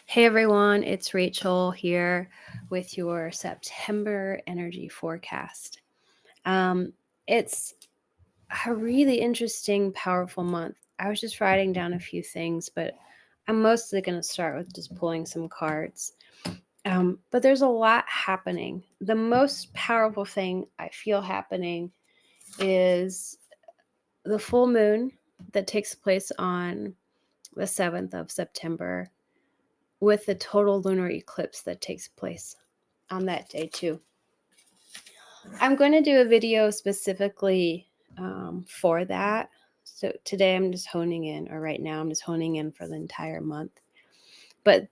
Hey everyone, it's Rachel here with your September energy forecast. It's a really interesting, powerful month. I was just writing down a few things, but I'm mostly going to start with just pulling some cards. But there's a lot happening. The most powerful thing I feel happening is the full moon that takes place on the 7th of September with the total lunar eclipse that takes place on that day too. I'm going to do a video specifically for that. So today I'm just honing in, or right now I'm just honing in for the entire month. But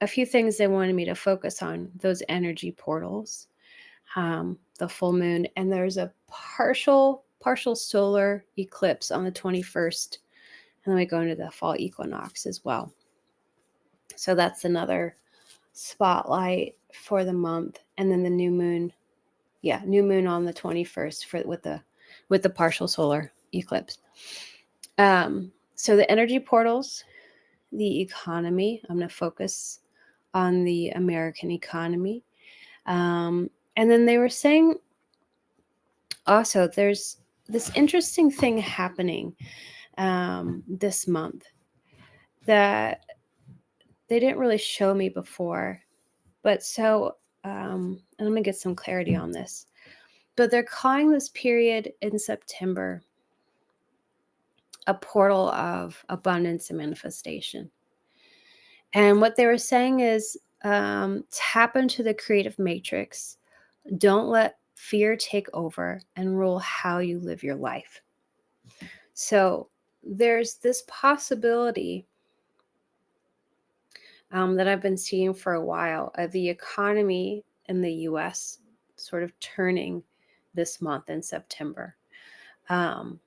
a few things they wanted me to focus on: those energy portals, the full moon, and there's a partial solar eclipse on the 21st, and then we go into the fall equinox as well. So that's another spotlight for the month, and then the new moon on the 21st with the partial solar eclipse. So the energy portals, the economy, I'm going to focus on the American economy. And then they were saying also there's this interesting thing happening this month that they didn't really show me before. But so, and I'm going to get some clarity on this. But they're calling this period in September a portal of abundance and manifestation. And what they were saying is tap into the creative matrix. Don't let fear take over and rule how you live your life. So there's this possibility that I've been seeing for a while of the economy in the US sort of turning this month in September. And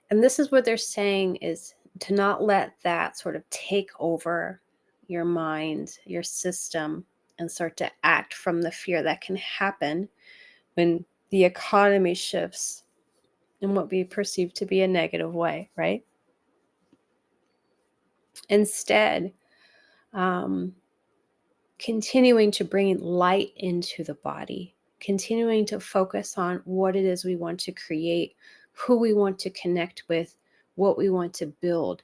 this is what they're saying is to not let that sort of take over your mind, your system, and start to act from the fear that can happen when the economy shifts in what we perceive to be a negative way, right? Instead, continuing to bring light into the body, continuing to focus on what it is we want to create, who we want to connect with, what we want to build.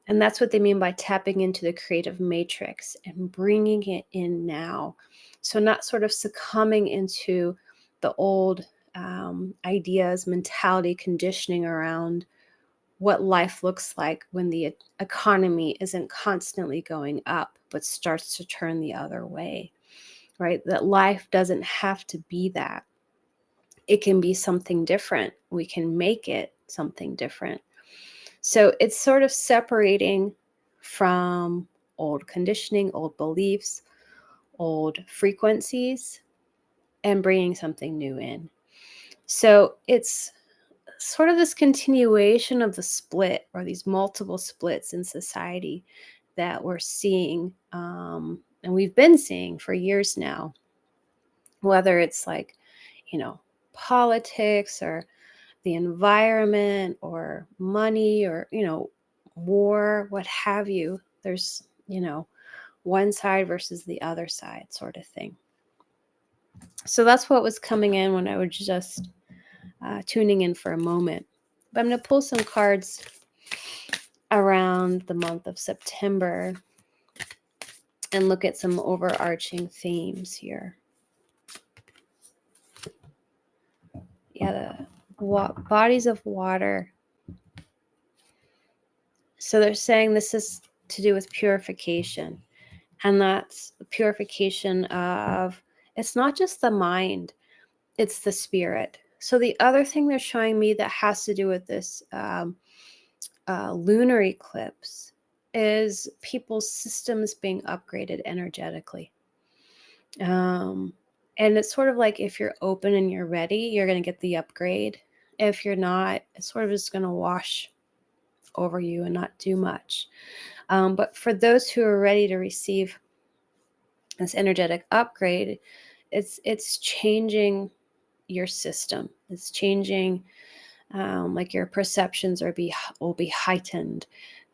And that's what they mean by tapping into the creative matrix and bringing it in now. So not sort of succumbing into the old ideas, mentality, conditioning around what life looks like when the economy isn't constantly going up, but starts to turn the other way, right? That life doesn't have to be that. It can be something different. We can make it something different. So it's sort of separating from old conditioning, old beliefs, old frequencies, and bringing something new in. So it's sort of this continuation of the split, or these multiple splits in society that we're seeing, and we've been seeing for years now, whether it's like, politics or the environment or money or, war, what have you. There's, one side versus the other side sort of thing. So that's what was coming in when I was just tuning in for a moment. But I'm going to pull some cards around the month of September and look at some overarching themes here. Yeah, the bodies of water. So they're saying this is to do with purification. And that's purification of, it's not just the mind, it's the spirit. So the other thing they're showing me that has to do with this lunar eclipse is people's systems being upgraded energetically. And it's sort of like if you're open and you're ready, you're going to get the upgrade. If you're not, it's sort of just going to wash over you and not do much. But for those who are ready to receive this energetic upgrade, it's changing your system. It's changing, like your perceptions will be heightened.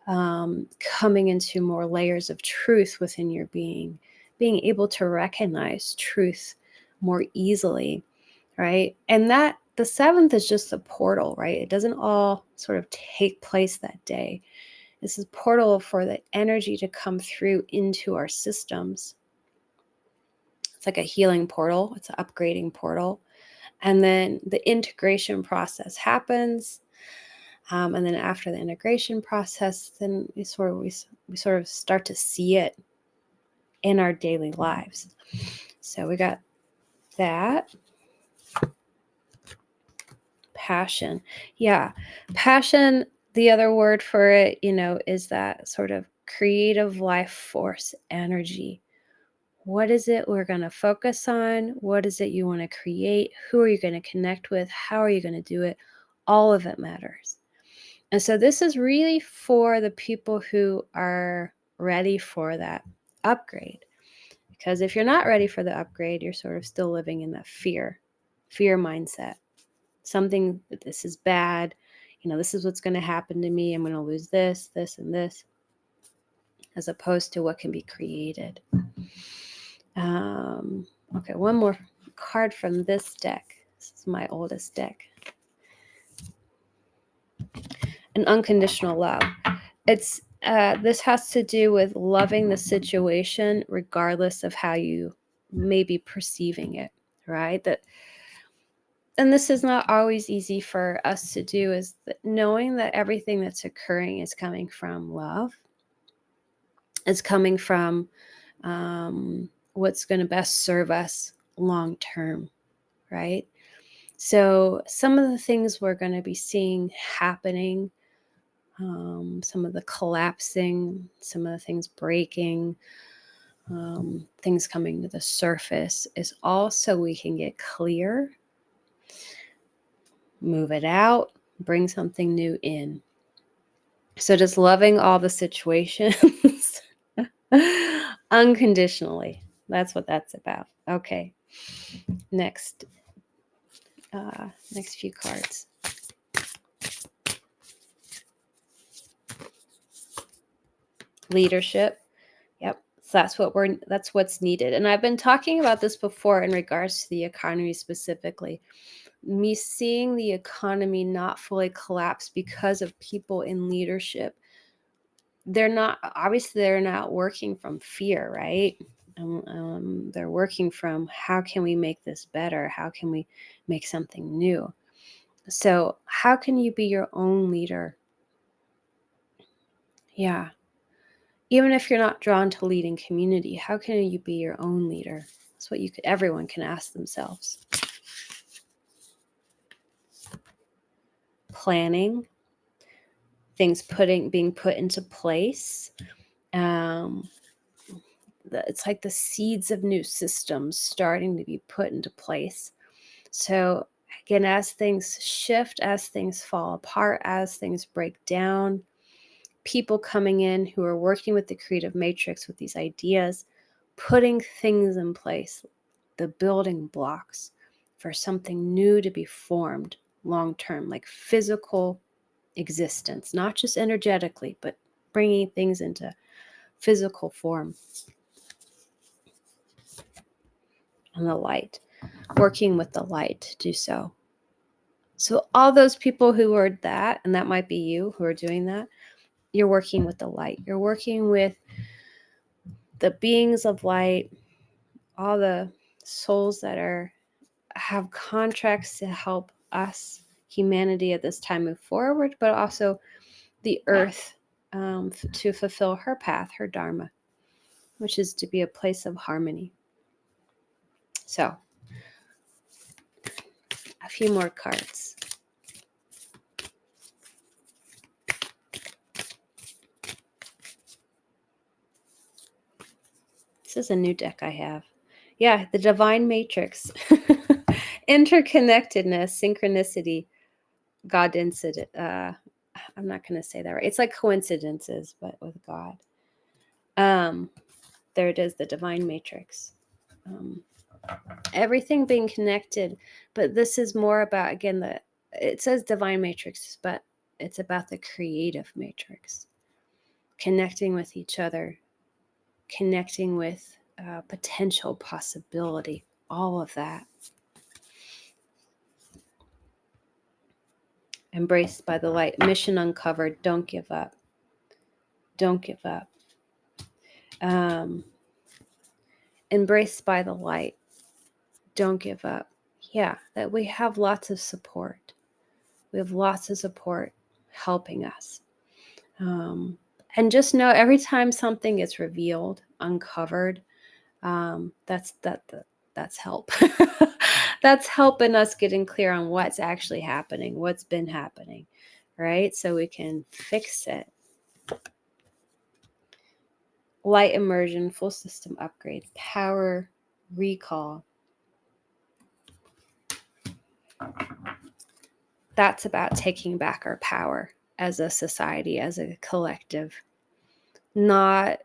coming into more layers of truth within your being able to recognize truth more easily, right? And that the seventh is just a portal, right? It doesn't all sort of take place that day. This is a portal for the energy to come through into our systems. It's like a healing portal, it's an upgrading portal. And then the integration process happens. And then after the integration process, then we sort of start to see it in our daily lives. So we got that. Passion. Yeah. Passion, the other word for it, is that sort of creative life force energy. What is it we're going to focus on? What is it you want to create? Who are you going to connect with? How are you going to do it? All of it matters. And so this is really for the people who are ready for that upgrade. Because if you're not ready for the upgrade, you're sort of still living in that fear mindset. Something, this is bad. This is what's going to happen to me. I'm going to lose this, this, and this, as opposed to what can be created. Okay, one more card from this deck. This is my oldest deck. An unconditional love. It's this has to do with loving the situation regardless of how you may be perceiving it, right? And this is not always easy for us to do, is that knowing that everything that's occurring is coming from love. It's coming from what's going to best serve us long term, right? So some of the things we're going to be seeing happening, some of the collapsing, some of the things breaking, things coming to the surface, is all so we can get clear, move it out, bring something new in. So just loving all the situations unconditionally. That's what that's about. Okay. Next few cards. Leadership. Yep. So that's what's needed. And I've been talking about this before in regards to the economy specifically. Me seeing the economy not fully collapse because of people in leadership. They're not working from fear, right? They're working from, how can we make this better? How can we make something new? So how can you be your own leader? Yeah. Even if you're not drawn to leading community, how can you be your own leader? That's what everyone can ask themselves. Planning, things being put into place. It's like the seeds of new systems starting to be put into place. So again, as things shift, as things fall apart, as things break down, people coming in who are working with the creative matrix with these ideas, putting things in place, the building blocks for something new to be formed long term, like physical existence, not just energetically, but bringing things into physical form. And the light, working with the light to do so. So all those people who are that, and that might be you who are doing that, you're working with the light. You're working with the beings of light, all the souls that have contracts to help us, humanity, at this time move forward, but also the earth to fulfill her path, her dharma, which is to be a place of harmony. So, a few more cards. This is a new deck I have. Yeah, the divine matrix. Interconnectedness, synchronicity, God incident. I'm not going to say that right. It's like coincidences, but with God. There it is, the divine matrix. Everything being connected, but this is more about, again, it says divine matrix, but it's about the creative matrix. connecting with each other, connecting with potential possibility, all of that. Embraced by the light, mission uncovered, don't give up. Don't give up. Embraced by the light, don't give up. Yeah, that we have lots of support. We have lots of support helping us. And just know every time something gets revealed, uncovered, that's help. That's helping us getting clear on what's actually happening, what's been happening, right? So we can fix it. Light immersion, full system upgrade, power recall. That's about taking back our power as a society, as a collective, not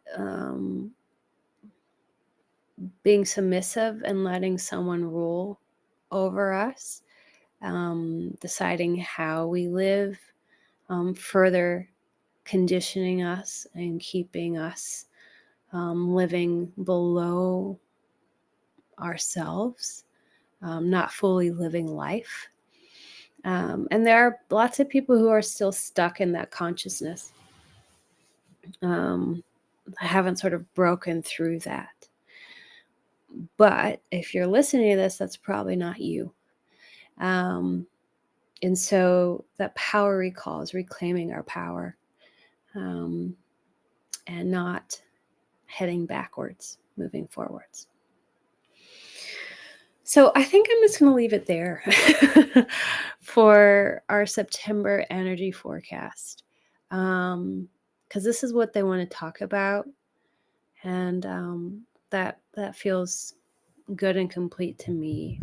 being submissive and letting someone rule over us, deciding how we live, further conditioning us and keeping us living below ourselves, not fully living life. And there are lots of people who are still stuck in that consciousness. Haven't sort of broken through that. But if you're listening to this, that's probably not you. And so that power recall is reclaiming our power, and not heading backwards, moving forwards. So I think I'm just going to leave it there for our September energy forecast, because this is what they want to talk about, and that feels good and complete to me.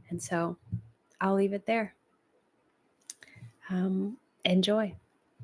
And so I'll leave it there. Enjoy.